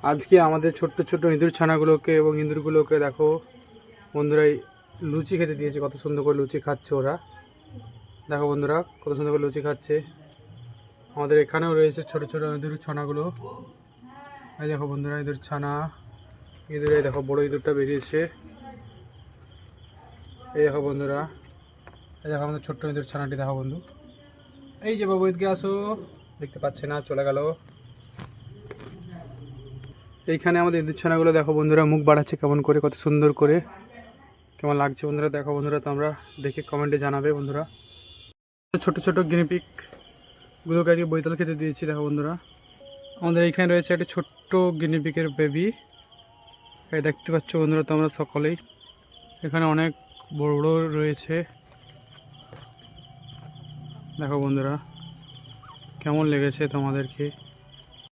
আজকে আমাদের ছোট্ট ছোট্ট ইঁদুর ছানাগুলোকে এবং ইঁদুরগুলোকে দেখো বন্ধুরা, লুচি খেতে দিয়েছে। কত সুন্দর করে লুচি খাচ্ছে ওরা। দেখো বন্ধুরা, কত সুন্দর করে লুচি খাচ্ছে। আমাদের এখানেও রয়েছে ছোট ছোট ইঁদুর ছানাগুলো। এই দেখো বন্ধুরা, ইঁদুর ছানা, ইঁদুরে দেখো বড় ইঁদুরটা বেরিয়েছে। এই দেখো বন্ধুরা, এই দেখো আমাদের ছোট্ট ইঁদুর ছানাটি। দেখো বন্ধু, এই যে বাবু, এদিকে আসো। দেখতে পাচ্ছে না, চলে গেল। এইখানে আমাদের ইঁদুর ছানাগুলো দেখো বন্ধুরা, মুখ বাড়াচ্ছে কেমন করে, কত সুন্দর করে। কেমন লাগছে বন্ধুরা দেখো বন্ধুরা, তোমরা দেখে কমেন্টে জানাবে বন্ধুরা। ছোট ছোট গিনিপিক গুলোকে আজকে বৈতল খেতে দিয়েছি। দেখো বন্ধুরা, আমাদের এইখানে রয়েছে একটা ছোট্ট গিনিপিকের বেবি। এই দেখতে পাচ্ছ বন্ধুরা তোমরা সকলেই। এখানে অনেক বড় বড় রয়েছে। দেখো বন্ধুরা, কেমন লেগেছে তোমাদেরকে।